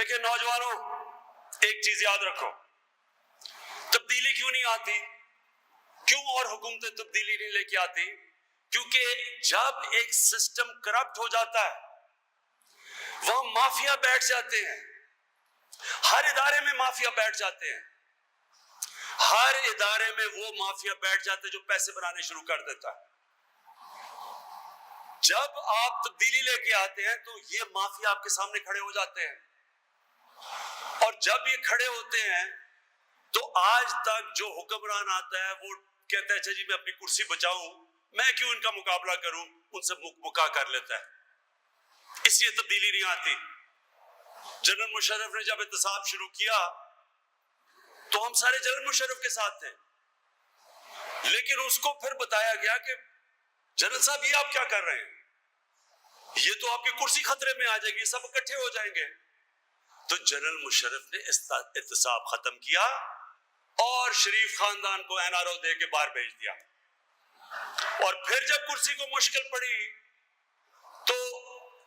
دیکھیں نوجوانوں، ایک چیز یاد رکھو، تبدیلی کیوں نہیں آتی؟ کیوں اور حکومتیں تبدیلی نہیں لے کے آتی؟ کیونکہ جب ایک سسٹم کرپٹ ہو جاتا ہے، وہاں مافیا بیٹھ جاتے ہیں، ہر ادارے میں مافیا بیٹھ جاتے ہیں، ہر ادارے میں وہ مافیا بیٹھ جاتے ہیں جو پیسے بنانے شروع کر دیتا ہے۔ جب آپ تبدیلی لے کے آتے ہیں تو یہ مافیا آپ کے سامنے کھڑے ہو جاتے ہیں، اور جب یہ کھڑے ہوتے ہیں تو آج تک جو حکمران آتا ہے وہ کہتا ہے اچھا جی میں اپنی کرسی بچاؤں، میں کیوں ان کا مقابلہ کروں، ان سے مکا کر لیتا ہے، اس لیے تبدیلی نہیں آتی۔ جنرل مشرف نے جب احتساب شروع کیا تو ہم سارے جنرل مشرف کے ساتھ تھے، لیکن اس کو پھر بتایا گیا کہ جنرل صاحب یہ آپ کیا کر رہے ہیں، یہ تو آپ کی کرسی خطرے میں آ جائے گی، سب اکٹھے ہو جائیں گے۔ تو جنرل مشرف نے احتساب ختم کیا اور شریف خاندان کو NRO دے کے باہر بھیج دیا، اور پھر جب کرسی کو مشکل پڑی تو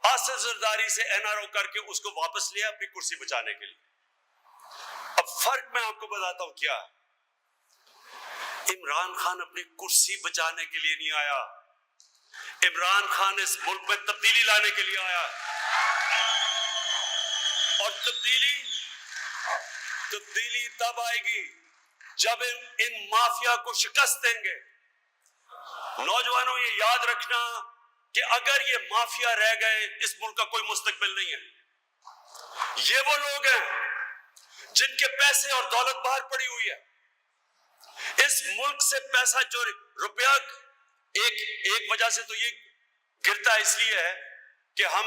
آصف زرداری سے NRO کر کے اس کو واپس لیا اپنی کرسی بچانے کے لیے۔ اب فرق میں آپ کو بتاتا ہوں کیا، عمران خان اپنی کرسی بچانے کے لیے نہیں آیا، عمران خان اس ملک میں تبدیلی لانے کے لیے آیا، اور تبدیلی تب آئے گی جب ان مافیا کو شکست دیں گے۔ نوجوانوں یہ یاد رکھنا کہ اگر یہ مافیا رہ گئے اس ملک کا کوئی مستقبل نہیں ہے۔ یہ وہ لوگ ہیں جن کے پیسے اور دولت باہر پڑی ہوئی ہے، اس ملک سے پیسہ چوری، روپیہ ایک وجہ سے تو یہ گرتا اس لیے ہے کہ ہم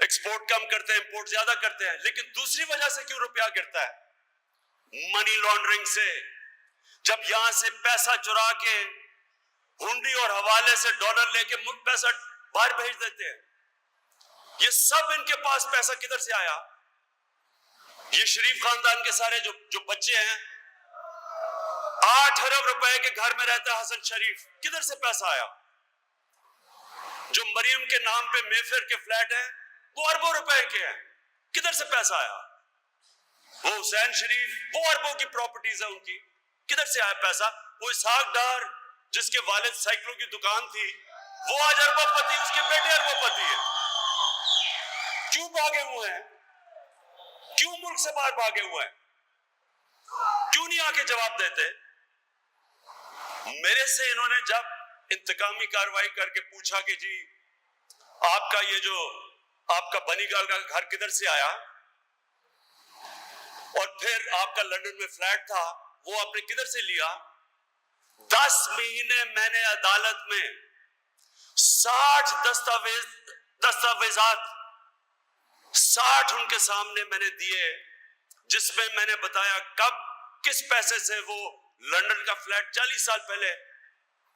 ایکسپورٹ کم کرتے ہیں، امپورٹ زیادہ کرتے ہیں، لیکن دوسری وجہ سے کیوں روپیہ گرتا ہے؟ منی لانڈرنگ سے، جب یہاں سے پیسہ چرا کے ہنڈی اور حوالے سے ڈالر لے کے پیسہ باہر بھیج دیتے ہیں۔ یہ سب ان کے پاس پیسہ کدھر سے آیا؟ یہ شریف خاندان کے سارے جو بچے ہیں، 8 ارب روپے کے گھر میں رہتا ہے حسن شریف، کدھر سے پیسہ آیا؟ جو مریم کے نام پہ میفر کے فلیٹ ہیں وہ اربوں روپے کے ہیں، کدھر سے پیسہ آیا؟ وہ حسین شریف، وہ اربوں کی پراپرٹیز ہے ان کی، کدھر سے آیا پیسہ؟ وہ اسحاق ڈار جس کے والد سائیکلوں کی دکان تھی، وہ آج اربوں پتی، اس کے بیٹے اربوں پتی ہیں۔ کیوں بھاگے ہوئے ہیں؟ کیوں ملک سے باہر بھاگے ہوئے ہیں؟ کیوں نہیں آ کے جواب دیتے؟ میرے سے انہوں نے جب انتقامی کارروائی کر کے پوچھا کہ جی آپ کا یہ جو آپ کا بنی گال کا گھر کدھر سے آیا، اور پھر آپ کا لندن میں فلیٹ تھا وہ آپ نے کدھر سے لیا؟ 10 مہینے میں نے عدالت میں 60 دستاویزات 60 ان کے سامنے میں نے دیے، جس میں میں نے بتایا کب کس پیسے سے وہ لندن کا فلیٹ 40 سال پہلے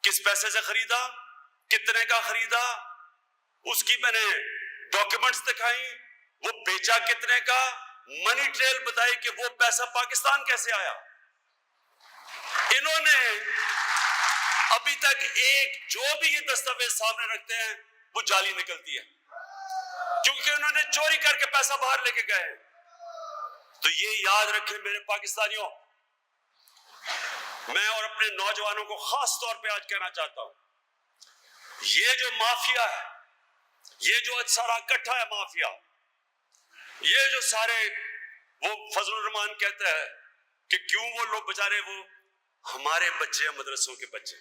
کس پیسے سے خریدا، کتنے کا خریدا، اس کی میں نے ڈاکیومنٹس دکھائی، وہ بیچا کتنے کا، منی ٹریل بتائی کہ وہ پیسہ پاکستان کیسے آیا۔ انہوں نے ابھی تک ایک جو بھی یہ دستاویز سامنے رکھتے ہیں وہ جعلی نکلتی ہے، کیونکہ انہوں نے چوری کر کے پیسہ باہر لے کے گئے ہیں۔ تو یہ یاد رکھیں میرے پاکستانیوں، میں اور اپنے نوجوانوں کو خاص طور پہ آج کہنا چاہتا ہوں، یہ جو مافیا ہے، یہ جو سارا اکٹھا ہے مافیا، یہ جو سارے وہ فضل الرحمان کہتا ہے کہ کیوں وہ لوگ بیچارے وہ ہمارے بچے ہیں، مدرسوں کے بچے،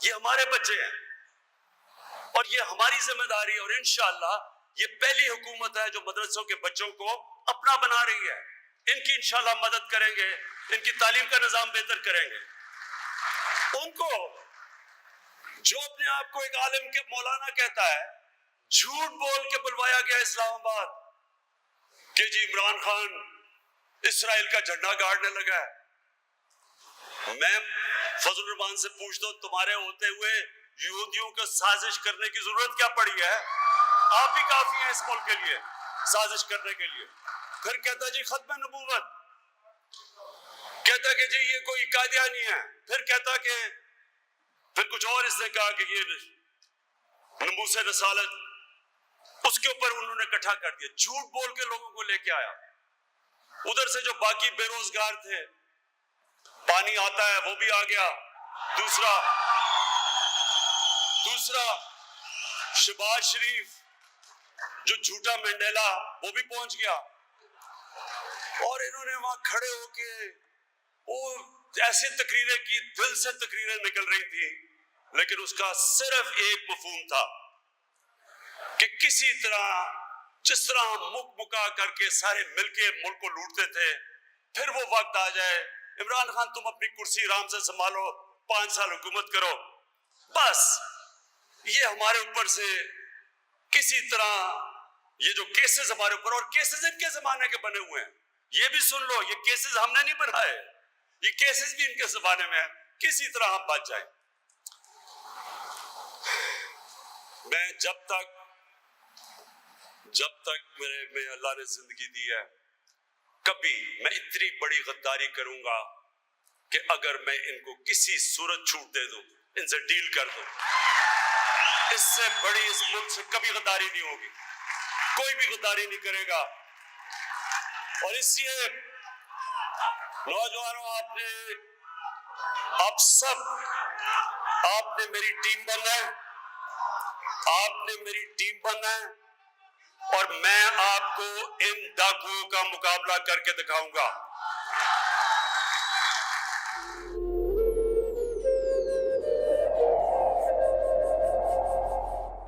یہ ہمارے بچے ہیں اور یہ ہماری ذمہ داری ہے، اور انشاءاللہ یہ پہلی حکومت ہے جو مدرسوں کے بچوں کو اپنا بنا رہی ہے، ان کی انشاءاللہ مدد کریں گے، ان کی تعلیم کا نظام بہتر کریں گے۔ ان کو جو اپنے آپ کو ایک عالم کے مولانا کہتا ہے، جھوٹ بول کے بلوایا گیا اسلام آباد کہ جی عمران خان اسرائیل کا جھنڈا گاڑنے لگا ہے۔ میں فضل الرحمان سے پوچھتا ہوں تمہارے ہوتے ہوئے یہودیوں کو سازش کرنے کی ضرورت کیا پڑی ہے؟ آپ ہی کافی ہیں اس ملک کے لیے سازش کرنے کے لیے۔ پھر کہتا جی ختم نبوت، کہتا کہ جی یہ کوئی قادیانی ہے، پھر کہتا کہ پھر کچھ اور اس نے کہا کہ یہ ناموس رسالت۔ اس کے اوپر انہوں نے اکٹھا کر دیا، جھوٹ بول کے لوگوں کو لے کے آیا۔ ادھر سے جو باقی بے روزگار تھے، پانی آتا ہے وہ بھی آ گیا، دوسرا شہباز شریف جو جھوٹا مینڈیلا وہ بھی پہنچ گیا، اور انہوں نے وہاں کھڑے ہو کے وہ ایسی تقریریں کی، دل سے تقریریں نکل رہی تھی، لیکن اس کا صرف ایک مفہوم تھا کہ کسی طرح جس طرح ہم مکا کر کے سارے مل کے ملک کو لوٹتے تھے، پھر وہ وقت آ جائے، عمران خان تم اپنی کرسی آرام سے سنبھالو، 5 سال حکومت کرو، بس یہ ہمارے اوپر سے کسی طرح یہ جو کیسز ہمارے اوپر، اور کیسز ان کے زمانے کے بنے ہوئے ہیں، یہ بھی سن لو، یہ کیسز ہم نے نہیں بنائے، یہ کیسز بھی ان کے زمانے میں ہیں، کسی طرح ہم بچ جائیں۔ میں جب تک میرے میں اللہ نے زندگی دی ہے، کبھی میں اتنی بڑی غداری کروں گا کہ اگر میں ان کو کسی صورت چھوٹ دے دوں، ان سے ڈیل کر دوں، اس سے بڑی اس ملک سے کبھی غداری نہیں ہوگی، کوئی بھی غداری نہیں کرے گا۔ اور اس لیے نوجوانوں، آپ نے میری ٹیم بننا ہے، اور میں آپ کو ان ڈاکوؤں کا مقابلہ کر کے دکھاؤں گا۔